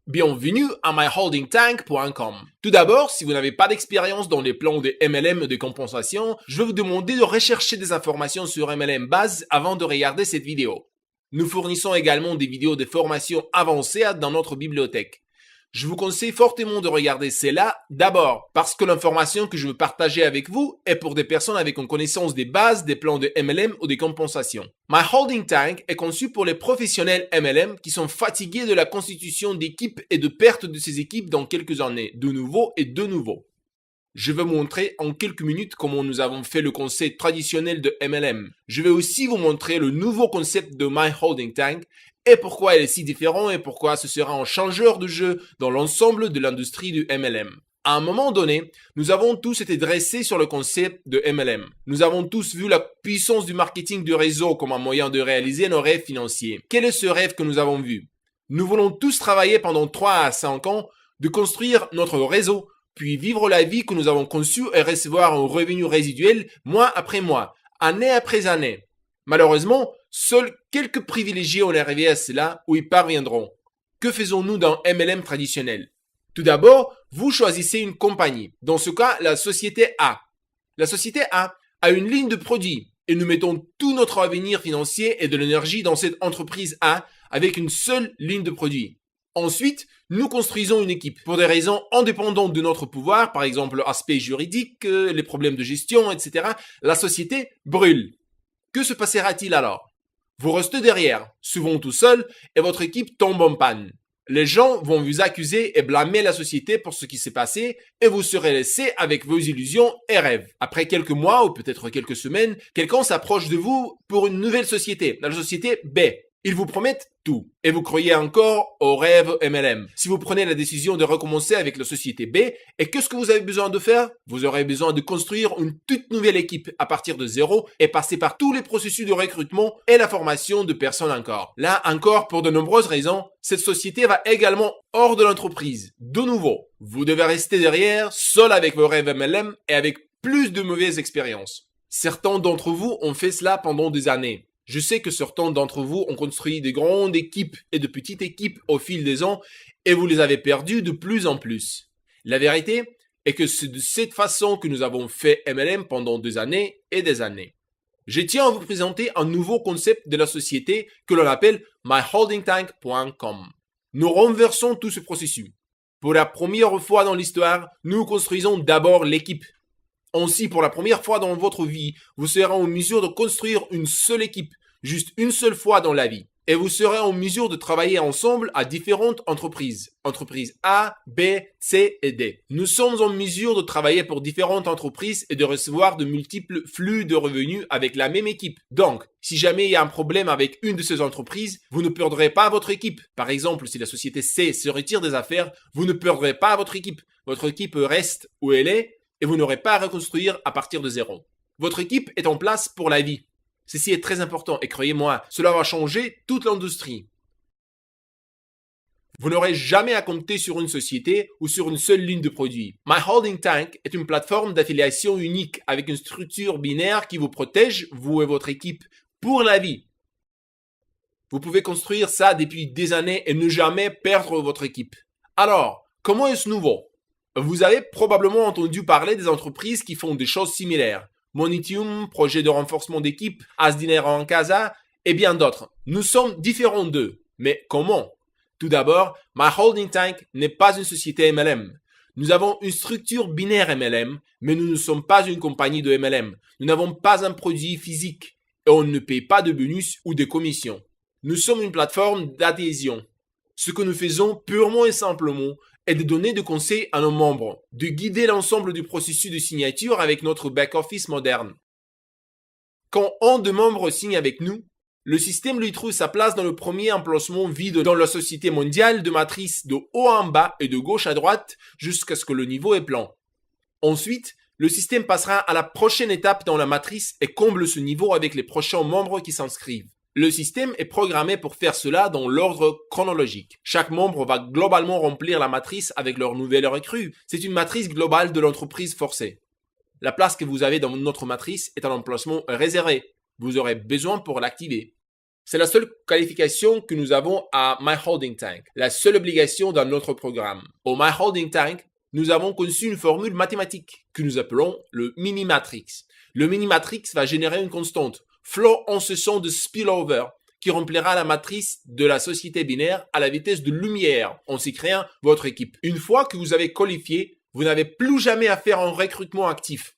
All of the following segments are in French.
Bienvenue à myholdingtank.com. Tout d'abord, si vous n'avez pas d'expérience dans les plans de MLM de compensation, je vais vous demander de rechercher des informations sur MLM Base avant de regarder cette vidéo. Nous fournissons également des vidéos de formation avancées dans notre bibliothèque. Je vous conseille fortement de regarder cela d'abord parce que l'information que je veux partager avec vous est pour des personnes avec une connaissance des bases des plans de MLM ou des compensations. My Holding Tank est conçu pour les professionnels MLM qui sont fatigués de la constitution d'équipes et de perte de ces équipes dans quelques années, de nouveau et de nouveau. Je vais vous montrer en quelques minutes comment nous avons fait le concept traditionnel de MLM. Je vais aussi vous montrer le nouveau concept de My Holding Tank et pourquoi il est si différent et pourquoi ce sera un changeur de jeu dans l'ensemble de l'industrie du MLM. À un moment donné, nous avons tous été dressés sur le concept de MLM. Nous avons tous vu la puissance du marketing de réseau comme un moyen de réaliser nos rêves financiers. Quel est ce rêve que nous avons vu? Nous voulons tous travailler pendant 3 à 5 ans, de construire notre réseau, puis vivre la vie que nous avons conçue et recevoir un revenu résiduel mois après mois, année après année. Malheureusement, seuls quelques privilégiés ont arrivé à cela ou y parviendront. Que faisons-nous dans MLM traditionnel? Tout d'abord, vous choisissez une compagnie. Dans ce cas, la société A. La société A a une ligne de produits et nous mettons tout notre avenir financier et de l'énergie dans cette entreprise A avec une seule ligne de produits. Ensuite, nous construisons une équipe pour des raisons indépendantes de notre pouvoir, par exemple aspect juridique, les problèmes de gestion, etc. La société brûle. Que se passera-t-il alors? Vous restez derrière, souvent tout seul, et votre équipe tombe en panne. Les gens vont vous accuser et blâmer la société pour ce qui s'est passé et vous serez laissé avec vos illusions et rêves. Après quelques mois ou peut-être quelques semaines, quelqu'un s'approche de vous pour une nouvelle société, la société B. Ils vous promettent tout et vous croyez encore au rêve MLM. Si vous prenez la décision de recommencer avec la société B, et qu'est-ce que vous avez besoin de faire? Vous aurez besoin de construire une toute nouvelle équipe à partir de zéro et passer par tous les processus de recrutement et la formation de personnes encore. Là encore, pour de nombreuses raisons, cette société va également hors de l'entreprise. De nouveau, vous devez rester derrière, seul avec vos rêves MLM et avec plus de mauvaises expériences. Certains d'entre vous ont fait cela pendant des années. Je sais que certains d'entre vous ont construit des grandes équipes et de petites équipes au fil des ans et vous les avez perdues de plus en plus. La vérité est que c'est de cette façon que nous avons fait MLM pendant des années et des années. Je tiens à vous présenter un nouveau concept de la société que l'on appelle myholdingtank.com. Nous renversons tout ce processus. Pour la première fois dans l'histoire, nous construisons d'abord l'équipe. Ainsi, pour la première fois dans votre vie, vous serez en mesure de construire une seule équipe, juste une seule fois dans la vie. Et vous serez en mesure de travailler ensemble à différentes entreprises. Entreprises A, B, C et D. Nous sommes en mesure de travailler pour différentes entreprises et de recevoir de multiples flux de revenus avec la même équipe. Donc, si jamais il y a un problème avec une de ces entreprises, vous ne perdrez pas votre équipe. Par exemple, si la société C se retire des affaires, vous ne perdrez pas votre équipe. Votre équipe reste où elle est et vous n'aurez pas à reconstruire à partir de zéro. Votre équipe est en place pour la vie. Ceci est très important et croyez-moi, cela va changer toute l'industrie. Vous n'aurez jamais à compter sur une société ou sur une seule ligne de produits. My Holding Tank est une plateforme d'affiliation unique avec une structure binaire qui vous protège, vous et votre équipe, pour la vie. Vous pouvez construire ça depuis des années et ne jamais perdre votre équipe. Alors, comment est-ce nouveau? Vous avez probablement entendu parler des entreprises qui font des choses similaires. Monitium, projet de renforcement d'équipe, Asdinero en Casa et bien d'autres. Nous sommes différents d'eux. Mais comment? Tout d'abord, My Holding Tank n'est pas une société MLM. Nous avons une structure binaire MLM, mais nous ne sommes pas une compagnie de MLM. Nous n'avons pas un produit physique et on ne paye pas de bonus ou de commissions. Nous sommes une plateforme d'adhésion. Ce que nous faisons purement et simplement est de donner des conseils à nos membres, de guider l'ensemble du processus de signature avec notre back-office moderne. Quand un des membres signe avec nous, le système lui trouve sa place dans le premier emplacement vide dans la société mondiale de matrice de haut en bas et de gauche à droite jusqu'à ce que le niveau est plein. Ensuite, le système passera à la prochaine étape dans la matrice et comble ce niveau avec les prochains membres qui s'inscrivent. Le système est programmé pour faire cela dans l'ordre chronologique. Chaque membre va globalement remplir la matrice avec leur nouvelle recrue. C'est une matrice globale de l'entreprise forcée. La place que vous avez dans notre matrice est un emplacement réservé. Vous aurez besoin pour l'activer. C'est la seule qualification que nous avons à My Holding Tank, la seule obligation dans notre programme. Au My Holding Tank, nous avons conçu une formule mathématique que nous appelons le mini-matrix. Le mini-matrix va générer une constante, flot en cessant de spillover, qui remplira la matrice de la société binaire à la vitesse de lumière en s'y créant votre équipe. Une fois que vous avez qualifié, vous n'avez plus jamais à faire un recrutement actif.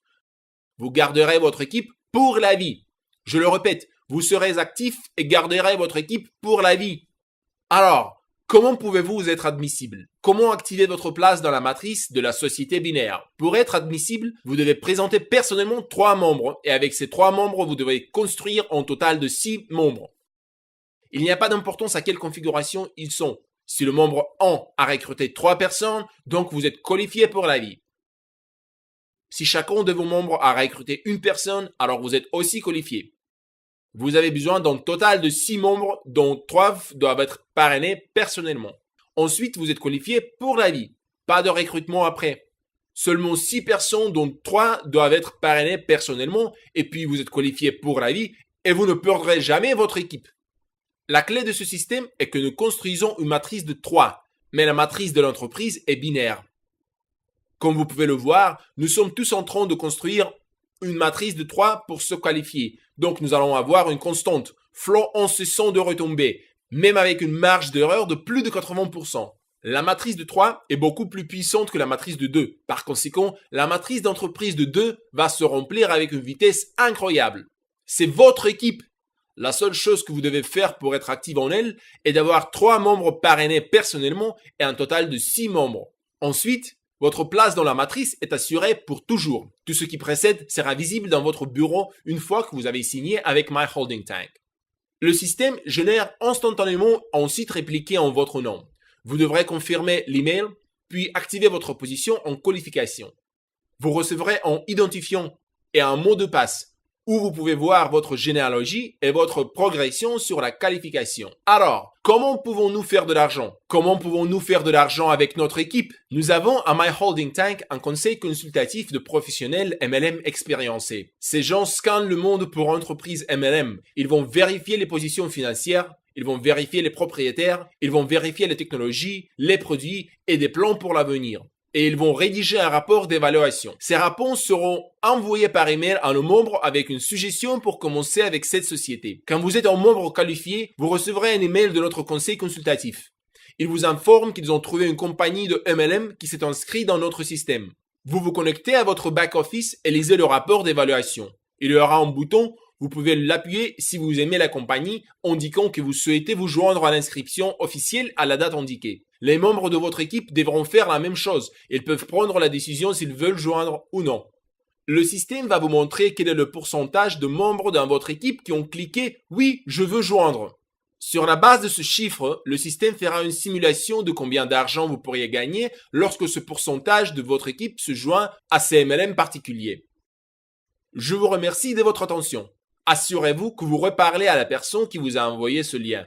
Vous garderez votre équipe pour la vie. Je le répète, vous serez actif et garderez votre équipe pour la vie. Alors, comment pouvez-vous être admissible? Comment activer votre place dans la matrice de la société binaire? Pour être admissible, vous devez présenter personnellement 3 membres et avec ces 3 membres, vous devez construire un total de 6 membres. Il n'y a pas d'importance à quelle configuration ils sont. Si le membre 1 a recruté 3 personnes, donc vous êtes qualifié pour la vie. Si chacun de vos membres a recruté une personne, alors vous êtes aussi qualifié. Vous avez besoin d'un total de 6 membres, dont 3 doivent être parrainés personnellement. Ensuite, vous êtes qualifié pour la vie. Pas de recrutement après. Seulement 6 personnes, dont 3 doivent être parrainées personnellement, et puis vous êtes qualifié pour la vie, et vous ne perdrez jamais votre équipe. La clé de ce système est que nous construisons une matrice de 3, mais la matrice de l'entreprise est binaire. Comme vous pouvez le voir, nous sommes tous en train de construire une matrice de 3 pour se qualifier. Donc nous allons avoir une constante, flot en cessant de retomber, même avec une marge d'erreur de plus de 80%. La matrice de 3 est beaucoup plus puissante que la matrice de 2. Par conséquent, la matrice d'entreprise de 2 va se remplir avec une vitesse incroyable. C'est votre équipe. La seule chose que vous devez faire pour être actif en elle est d'avoir 3 membres parrainés personnellement et un total de 6 membres. Ensuite, votre place dans la matrice est assurée pour toujours. Tout ce qui précède sera visible dans votre bureau une fois que vous avez signé avec My Holding Tank. Le système génère instantanément un site répliqué en votre nom. Vous devrez confirmer l'email, puis activer votre position en qualification. Vous recevrez un identifiant et un mot de passe, où vous pouvez voir votre généalogie et votre progression sur la qualification. Alors, comment pouvons-nous faire de l'argent? Comment pouvons-nous faire de l'argent avec notre équipe? Nous avons à My Holding Tank un conseil consultatif de professionnels MLM expérimentés. Ces gens scannent le monde pour entreprises MLM. Ils vont vérifier les positions financières, ils vont vérifier les propriétaires, ils vont vérifier les technologies, les produits et des plans pour l'avenir. Et ils vont rédiger un rapport d'évaluation. Ces rapports seront envoyés par email à nos membres avec une suggestion pour commencer avec cette société. Quand vous êtes un membre qualifié, vous recevrez un email de notre conseil consultatif. Ils vous informent qu'ils ont trouvé une compagnie de MLM qui s'est inscrite dans notre système. Vous vous connectez à votre back-office et lisez le rapport d'évaluation. Il y aura un bouton, vous pouvez l'appuyer si vous aimez la compagnie, indiquant que vous souhaitez vous joindre à l'inscription officielle à la date indiquée. Les membres de votre équipe devront faire la même chose. Ils peuvent prendre la décision s'ils veulent joindre ou non. Le système va vous montrer quel est le pourcentage de membres dans votre équipe qui ont cliqué « Oui, je veux joindre ». Sur la base de ce chiffre, le système fera une simulation de combien d'argent vous pourriez gagner lorsque ce pourcentage de votre équipe se joint à ces MLM particuliers. Je vous remercie de votre attention. Assurez-vous que vous reparlez à la personne qui vous a envoyé ce lien.